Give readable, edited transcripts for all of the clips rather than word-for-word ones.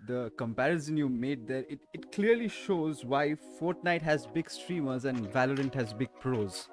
the comparison you made there, it clearly shows why Fortnite has big streamers and Valorant has big pros.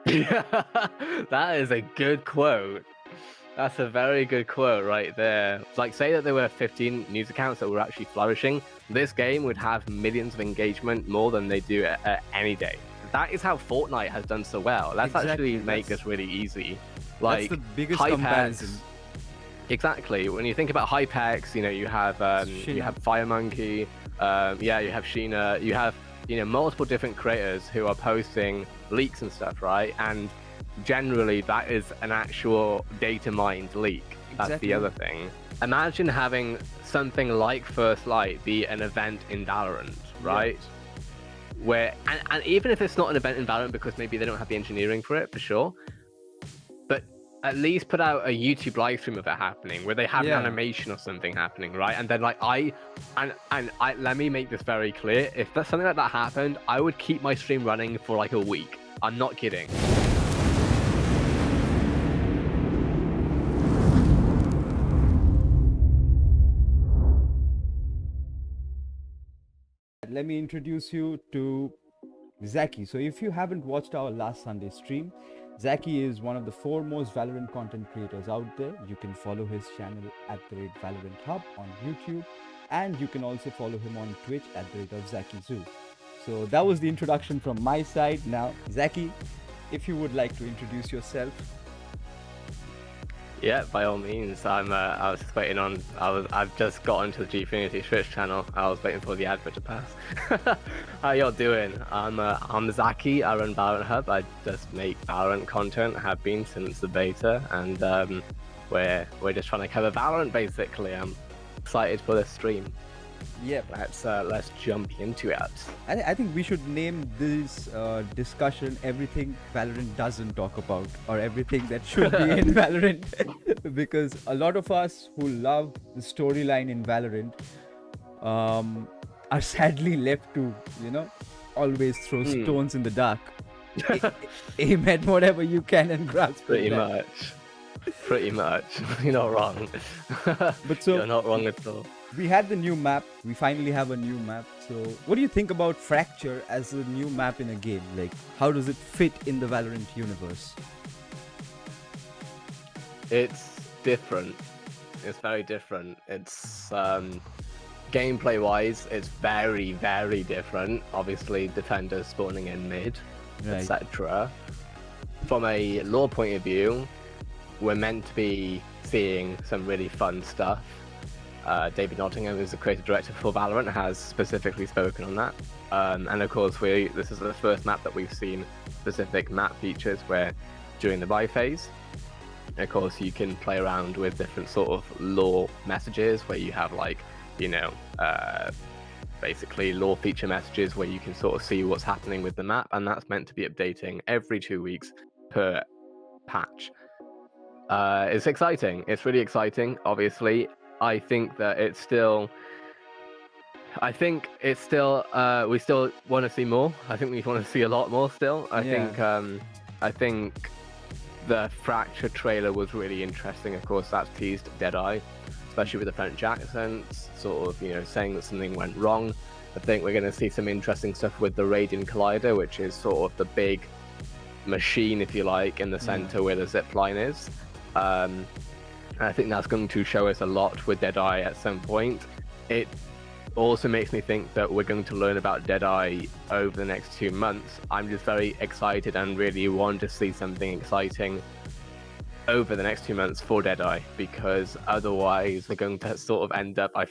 That is a good quote. That's a very good quote right there. Like, say that there were 15 news accounts that were actually flourishing, this game would have millions of engagement more than they do at any day. That is how Fortnite has done so well. Let's actually make this really easy. Like, that's the biggest Hypex, comparison. Exactly. When you think about Hypex, you have Fire Monkey, yeah, you have Sheena, you have multiple different creators who are posting leaks and stuff, right? And generally that is an actual data mined leak. That's the other thing. Imagine having something like First Light be an event in Valorant, right? Yeah. Where and even if it's not an event in Valorant because maybe they don't have the engineering for it, for sure, but at least put out a YouTube live stream of it happening where they have an animation or something happening, right? And then let me make this very clear. If something like that happened, I would keep my stream running for like a week. I'm not kidding. Let me introduce you to Zakky. So if you haven't watched our last Sunday stream, Zakky is one of the foremost Valorant content creators out there. You can follow his channel at @Valorant Hub on YouTube, and you can also follow him on Twitch at @ZakkyZoo. So that was the introduction from my side. Now, Zakky, if you would like to introduce yourself. Yeah, by all means. I was just waiting on. I've just got onto the Gfinity Twitch channel. I was waiting for the advert to pass. How y'all doing? I'm Zakky. I run Valorant Hub. I just make Valorant content. Have been since the beta, and we're just trying to cover Valorant basically. I'm excited for this stream. Yeah, let's jump into it. I think we should name this discussion everything Valorant doesn't talk about, or everything that should be in Valorant, because a lot of us who love the storyline in Valorant are sadly left to always throw stones in the dark. Aim at whatever you can and grasp it. Pretty much. You're not wrong. But so you're not wrong at all. We had the new map. We finally have a new map. So what do you think about Fracture as a new map in a game? Like, how does it fit in the Valorant universe? It's different. It's very different. It's gameplay wise, it's very, very different. Obviously, defenders spawning in mid, etc. From a lore point of view, we're meant to be seeing some really fun stuff. David Nottingham, who's the creative director for Valorant, has specifically spoken on that. And of course, this is the first map that we've seen specific map features where during the buy phase, of course, you can play around with different sort of lore messages where you have basically lore feature messages where you can sort of see what's happening with the map, and that's meant to be updating every 2 weeks per patch. It's exciting. It's really exciting, obviously. I think we still want to see more. I think we want to see a lot more still. I think the Fracture trailer was really interesting. Of course, that's teased Deadeye, especially with the French accents, sort of, saying that something went wrong. I think we're going to see some interesting stuff with the Radiant Collider, which is sort of the big machine, if you like, in the center where the zipline is. I think that's going to show us a lot with Deadeye at some point. It also makes me think that we're going to learn about Deadeye over the next 2 months. I'm just very excited and really want to see something exciting over the next 2 months for Deadeye, because otherwise we're going to sort of end up, I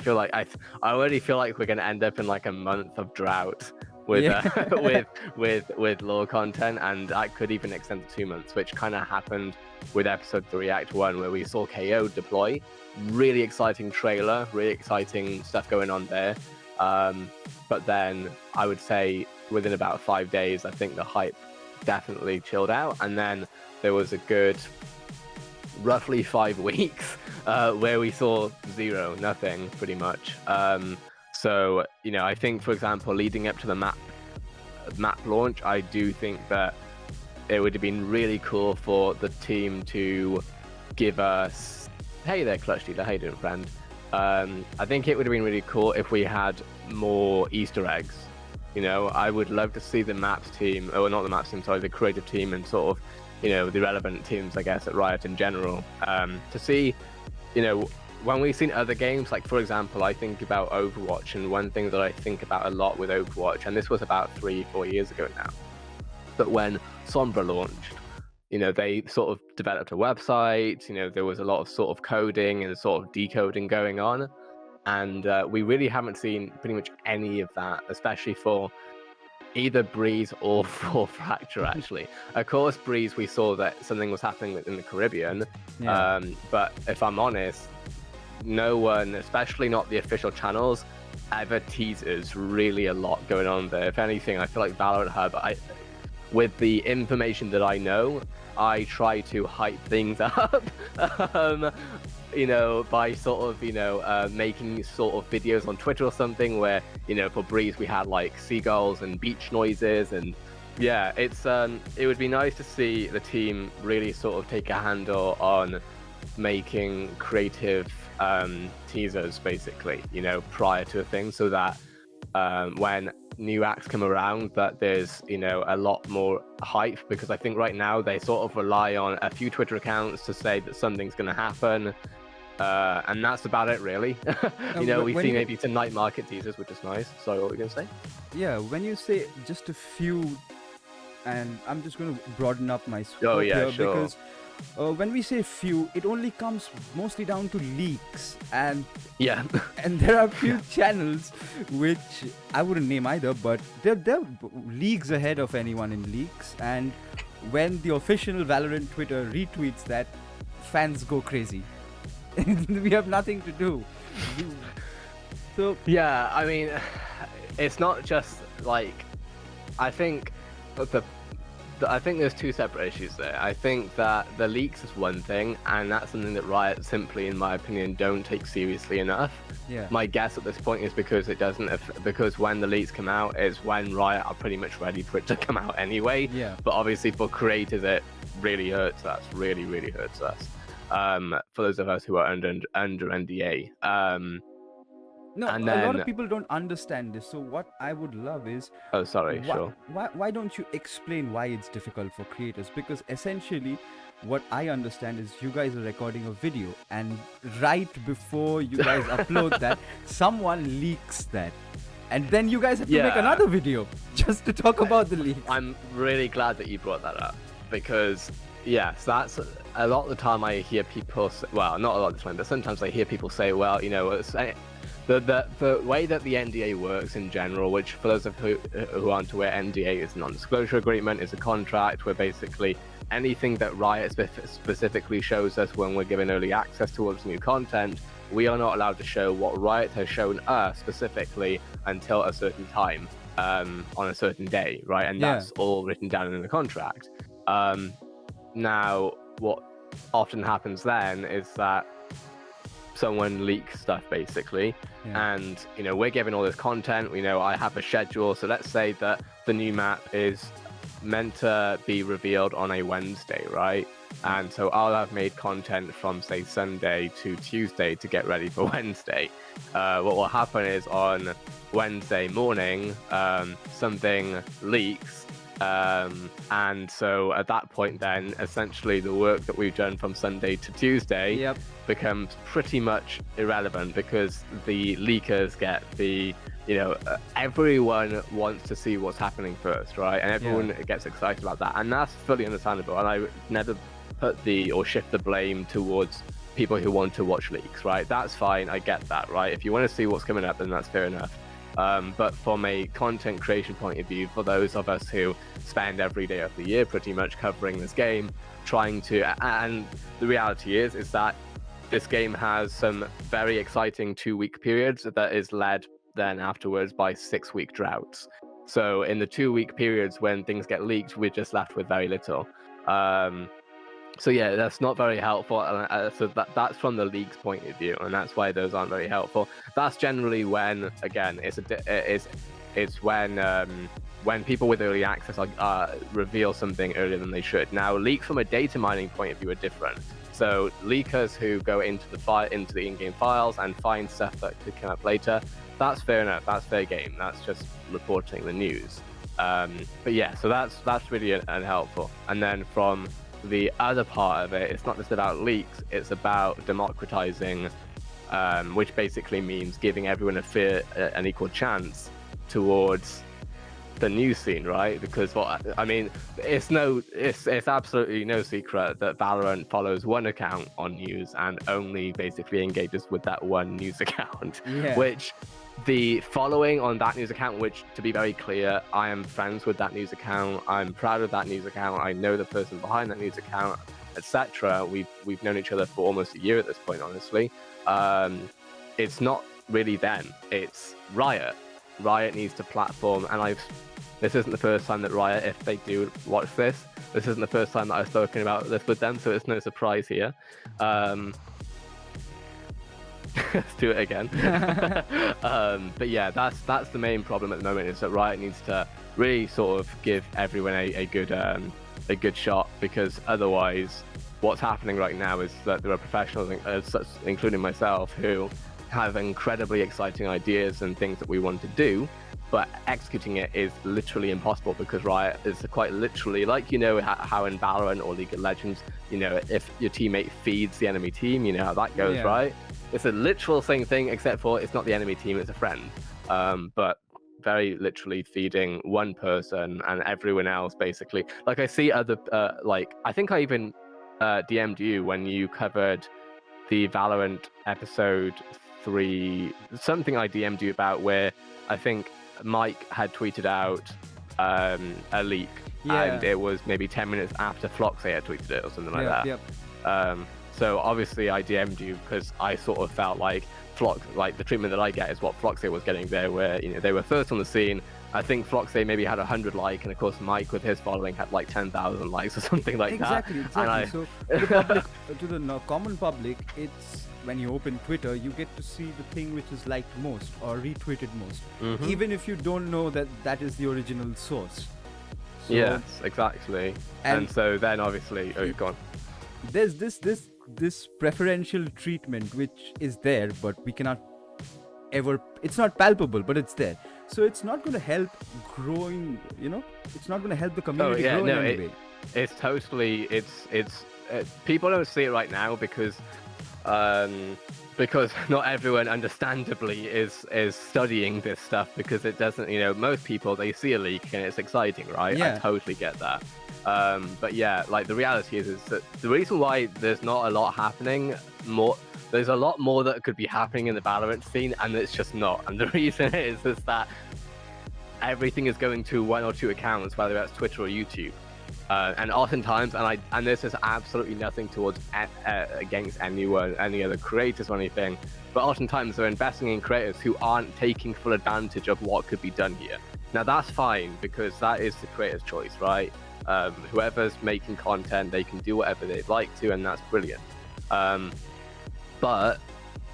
already feel like we're going to end up in like a month of drought with with lore content, and that could even extend to 2 months, which kind of happened with episode 3 Act 1, where we saw KO deploy. Really exciting trailer, really exciting stuff going on there, but then I would say within about 5 days I think the hype definitely chilled out, and then there was a good roughly 5 weeks where we saw nothing pretty much. So, I think, for example, leading up to the map launch, I do think that it would have been really cool for the team to give us... Hey there, Clutch Dealer. How you doing, friend? I think it would have been really cool if we had more Easter eggs. You know, I would love to see the maps team, or not the maps team, sorry, the creative team and sort of, you know, the relevant teams, I guess, at Riot in general, to see, you know, when we've seen other games, like, for example, I think about Overwatch, and one thing that I think about a lot with Overwatch, and this was about 3-4 years ago now, but when Sombra launched, you know, they sort of developed a website, you know, there was a lot of sort of coding and sort of decoding going on. And we really haven't seen pretty much any of that, especially for either Breeze or for Fracture, actually. Of course, Breeze, we saw that something was happening in the Caribbean. Yeah. But if I'm honest, no one, especially not the official channels, ever teases really a lot going on there. If anything, I feel like Valorant Hub, with the information that I know, I try to hype things up. You know, by sort of, you know, making sort of videos on Twitter or something where, you know, for Breeze we had like seagulls and beach noises, and yeah, it's it would be nice to see the team really sort of take a handle on making creative teasers, basically, you know, prior to a thing, so that when new acts come around, that there's, you know, a lot more hype, because I think right now they sort of rely on a few Twitter accounts to say that something's going to happen. And that's about it, really. You know, we see maybe some night market teasers, which is nice. Sorry, what were you going to say? Yeah, when you say just a few, and I'm just going to broaden up my scope here, sure. because when we say few, it only comes mostly down to leaks, and yeah, and there are few channels which I wouldn't name either, but they're leagues ahead of anyone in leaks, and when the official Valorant Twitter retweets that, fans go crazy. We have nothing to do. So yeah, I mean, it's not just like, I think I think there's two separate issues there. I think that the leaks is one thing, and that's something that Riot simply, in my opinion, don't take seriously enough. Yeah. My guess at this point is because it doesn't, because when the leaks come out is when Riot are pretty much ready for it to come out anyway. Yeah. But obviously for creators, it really hurts us. Really, really hurts us. For those of us who are under NDA. No, and a lot then, of people don't understand this. So what I would love is, oh, sorry, sure. Why don't you explain why it's difficult for creators? Because essentially, what I understand is you guys are recording a video, and right before you guys upload that, someone leaks that. And then you guys have to make another video just to talk about the leaks. I'm really glad that you brought that up, because yes, that's a lot of the time I hear people say, well, not a lot of the time, but sometimes I hear people say, well, you know, the way that the NDA works in general, which for those of who aren't aware, NDA is a non-disclosure agreement, is a contract where basically anything that Riot specifically shows us when we're given early access towards new content, we are not allowed to show what Riot has shown us specifically until a certain time, on a certain day, right? And that's all written down in the contract. Now, what often happens then is that someone leaks stuff, basically, and, you know, we're given all this content. We know I have a schedule, so let's say that the new map is meant to be revealed on a Wednesday, right? And so I'll have made content from, say, Sunday to Tuesday to get ready for Wednesday. What will happen is on Wednesday morning, something leaks. And so at that point, then essentially the work that we've done from Sunday to Tuesday becomes pretty much irrelevant, because the leakers get the, you know, everyone wants to see what's happening first, right? And everyone gets excited about that, and that's fully understandable. And I would never put or shift the blame towards people who want to watch leaks, right? That's fine, I get that, right? If you want to see what's coming up, then that's fair enough. But from a content creation point of view, for those of us who spend every day of the year pretty much covering this game, trying to, and the reality is that this game has some very exciting 2-week periods that is led then afterwards by 6-week droughts. So in the 2-week periods when things get leaked, we're just left with very little. So yeah, that's not very helpful. So that's from the league's point of view, and that's why those aren't very helpful. That's generally when, again, it's when people with early access reveal something earlier than they should. Now, leaks from a data mining point of view are different. So leakers who go into the in-game files and find stuff that could come up later, that's fair enough. That's fair game. That's just reporting the news. But yeah, so that's really unhelpful. And then from the other part of it, it's not just about leaks, it's about democratizing, which basically means giving everyone a fair and equal chance towards the news scene, right? Because it's absolutely no secret that Valorant follows one account on news and only basically engages with that one news account. Yeah. Which the following on that news account, which, to be very clear, I am friends with that news account, I'm proud of that news account, I know the person behind that news account, etc. We've known each other for almost a year at this point, honestly. It's not really them, it's Riot. Riot needs to platform, and this isn't the first time that Riot, if they do watch this isn't the first time that I've spoken about this with them, so it's no surprise here. Let's do it again. But yeah, that's the main problem at the moment, is that Riot needs to really sort of give everyone a good shot, because otherwise what's happening right now is that there are professionals, including myself, who have incredibly exciting ideas and things that we want to do, but executing it is literally impossible, because Riot is quite literally, like, you know how in Valorant or League of Legends, you know, if your teammate feeds the enemy team, you know how that goes, right? It's a literal same thing, except for it's not the enemy team, it's a friend. But very literally feeding one person and everyone else, basically. Like, I see other, like, I think I even DM'd you when you covered the Valorant episode 3, something I DM'd you about, where I think Mike had tweeted out a leak, and it was maybe 10 minutes after Floxay had tweeted it or something like that. So obviously I DM'd you because I sort of felt like the treatment that I get is what Floxay was getting there, where, you know, they were first on the scene. I think Floxay maybe had 100 likes, and of course Mike with his following had like 10,000 likes or something like that. Exactly. So to the public, to the common public, it's when you open Twitter, you get to see the thing which is liked most or retweeted most, even if you don't know that that is the original source. So, yes, exactly. And so then obviously, go on. There's this preferential treatment which is there, but we cannot ever, it's not palpable, but it's there. So it's not going to help growing, you know, it's not going to help the community grow in any way. It's totally, it's people don't see it right now because not everyone understandably is studying this stuff, because it doesn't, you know, most people, they see a leak and it's exciting, right? I totally get that. But yeah, like, the reality is that the reason why there's not a lot happening, there's a lot more that could be happening in the Valorant scene, and it's just not. And the reason is that everything is going to one or two accounts, whether that's Twitter or YouTube. And oftentimes, and this is absolutely nothing towards against anyone, any other creators or anything, but oftentimes they're investing in creators who aren't taking full advantage of what could be done here. Now that's fine, because that is the creator's choice, right? Whoever's making content, they can do whatever they'd like to, and that's brilliant. But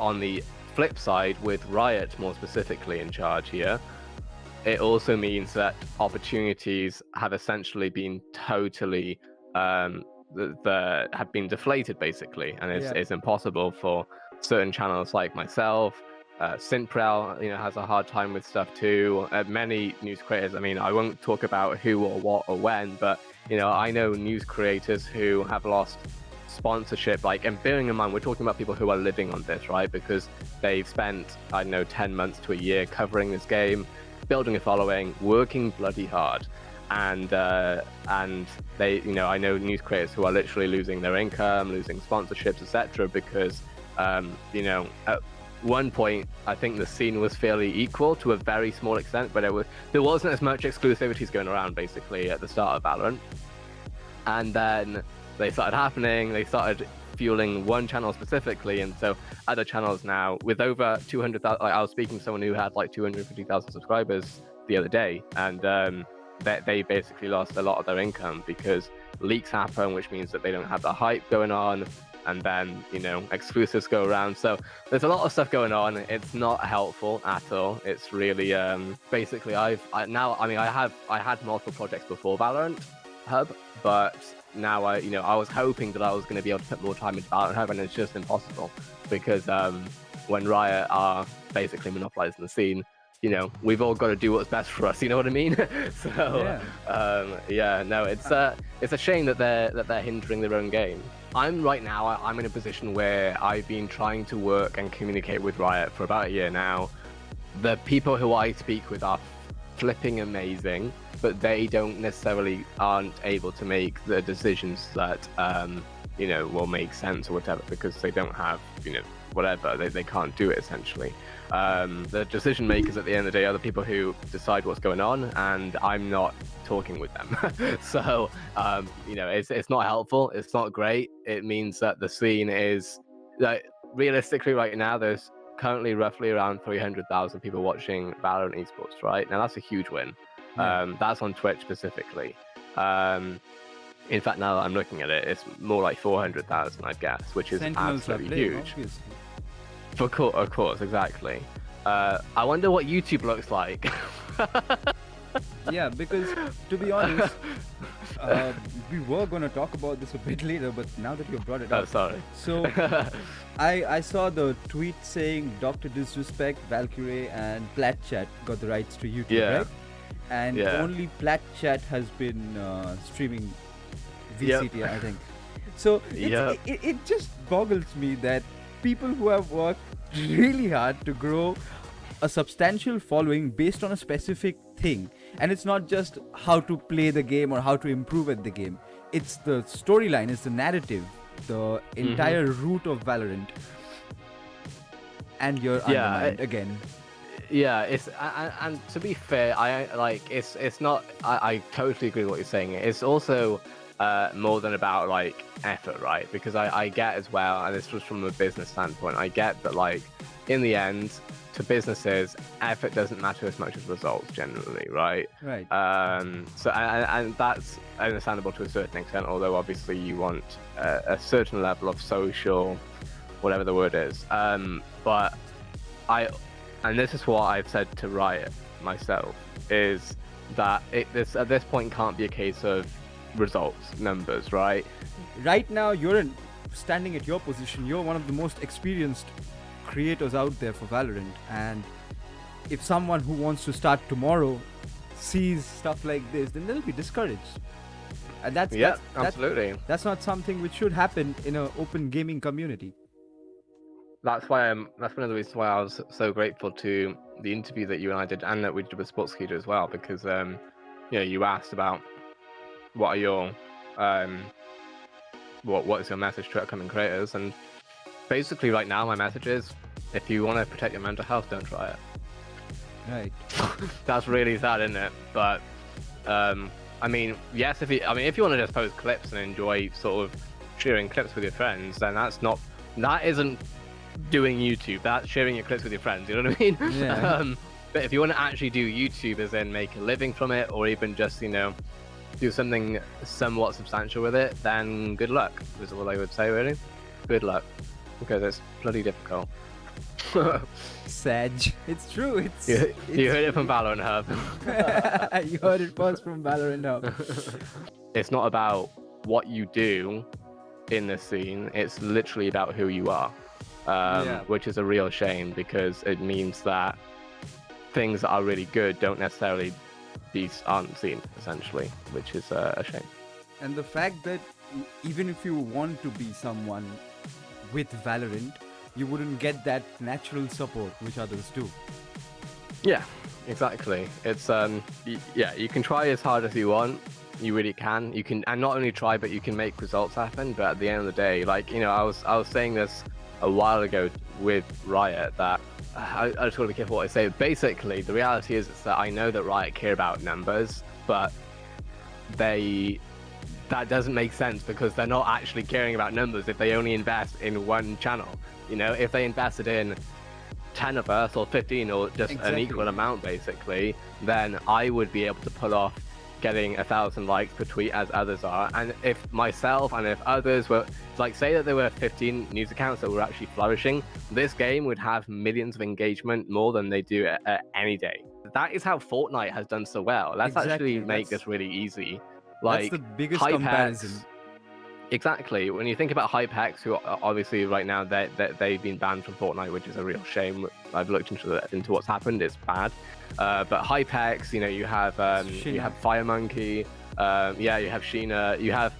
on the flip side, with Riot more specifically in charge here, it also means that opportunities have essentially been totally have been deflated, basically, and it's impossible for certain channels like myself. Synprel, you know, has a hard time with stuff too. Many news creators, I mean, I won't talk about who or what or when, but, you know, I know news creators who have lost sponsorship, like, and bearing in mind, we're talking about people who are living on this, right? Because they've spent, I don't know, 10 months to a year covering this game, building a following, working bloody hard, and they, you know, I know news creators who are literally losing their income, losing sponsorships, etc., because you know, at one point I think the scene was fairly equal to a very small extent, but there wasn't as much exclusivities going around basically at the start of Valorant, and then they started happening, they started fueling one channel specifically, and so other channels now with over 200,000, like, I was speaking to someone who had like 250,000 subscribers the other day, and they basically lost a lot of their income because leaks happen, which means that they don't have the hype going on, and then, you know, exclusives go around. So there's a lot of stuff going on. It's not helpful at all. It's really basically I had multiple projects before Valorant Hub, but now I was hoping that I was going to be able to put more time into VALORANT, and it's just impossible because when Riot are basically monopolizing the scene, we've all got to do what's best for us. You know what I mean? So no, it's a shame that they're hindering their own game. I'm in a position where I've been trying to work and communicate with Riot for about a year now. The people who I speak with are flipping amazing, but they aren't able to make the decisions that will make sense or whatever, because they don't have whatever, they can't do it essentially. The decision makers at the end of the day are the people who decide what's going on, and I'm not talking with them. So it's not helpful, it's not great. It means that the scene is, like, realistically right now there's currently roughly around 300,000 people watching Valorant esports. Right now, that's a huge win. That's on Twitch specifically. In fact, now that I'm looking at it, it's more like 400,000, I guess, which is absolutely huge. Of course, exactly. I wonder what YouTube looks like. Yeah, because to be honest, we were going to talk about this a bit later, but now that you brought it up. Oh, sorry. So I saw the tweet saying Dr. Disrespect, Valkyrie, and Platchat got the rights to YouTube, right? And only Platchat has been streaming VCT, I think. So it just boggles me that people who have worked really hard to grow a substantial following based on a specific thing, and it's not just how to play the game or how to improve at the game, it's the storyline, it's the narrative, the entire root of Valorant, and you're undermined again. Yeah, it's and to be fair, it's not. I totally agree with what you're saying. It's also more than about like effort, right? Because I get as well, and this was from a business standpoint, I get that, like, in the end, to businesses, effort doesn't matter as much as results generally, right? Right. So and that's understandable to a certain extent, although obviously you want a certain level of social, whatever the word is. But and this is what I've said to Riot myself, is that this at this point can't be a case of results, numbers, right? Right now, standing at your position, you're one of the most experienced creators out there for Valorant, and if someone who wants to start tomorrow sees stuff like this, then they'll be discouraged. And that's absolutely. That's not something which should happen in an open gaming community. That's why that's one of the reasons why I was so grateful to the interview that you and I did, and that we did with Sportskeeda as well, because you asked about what are your what is your message to upcoming creators, and basically right now my message is, if you want to protect your mental health, don't try it. Right. That's really sad, isn't it? But I mean, yes, if you want to just post clips and enjoy sort of sharing clips with your friends, then that isn't doing YouTube, that's sharing your clips with your friends, you know what I mean? Yeah. But if you want to actually do YouTube, as in make a living from it, or even just do something somewhat substantial with it, then good luck is all I would say, really. Good luck, because it's bloody difficult. Sag. It's true. You heard it from Valorant Hub. You heard it first from Valorant Hub. It's not about what you do in the scene, it's literally about who you are. Which is a real shame, because it means that things that are really good don't necessarily aren't seen, essentially, which is a shame. And the fact that even if you want to be someone with Valorant, you wouldn't get that natural support which others do. Yeah, exactly. It's you can try as hard as you want. You really can. You can, and not only try, but you can make results happen. But at the end of the day, like, I was saying this a while ago with Riot, that I just want to be careful what I say. Basically, the reality is that I know that Riot care about numbers, but that doesn't make sense, because they're not actually caring about numbers if they only invest in one channel. If they invested in 10 of us or 15 or just an equal amount, basically, then I would be able to pull off getting 1,000 likes per tweet as others are. And if myself and if others were, like, say that there were 15 news accounts that were actually flourishing, this game would have millions of engagement, more than they do at any day. That is how Fortnite has done so well. Let's actually make this really easy. Like, that's the biggest comparison. Exactly. When you think about Hypex, who are obviously right now they've been banned from Fortnite, which is a real shame. I've looked into what's happened. It's bad. But Hypex, you have Fire Monkey, you have Sheena, you have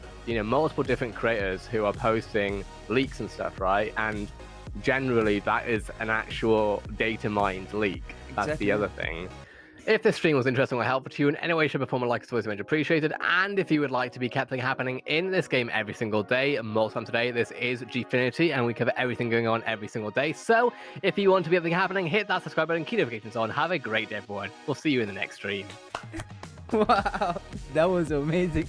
multiple different creators who are posting leaks and stuff, right? And generally, that is an actual data mined leak. That's Exactly. the other thing. If this stream was interesting or helpful to you in any way, shape, or form, a like is always much appreciated. And if you would like to be kept happening in this game every single day, more time today, this is Gfinity, and we cover everything going on every single day. So if you want to be everything happening, hit that subscribe button, keep notifications on. Have a great day, everyone. We'll see you in the next stream. Wow, that was amazing.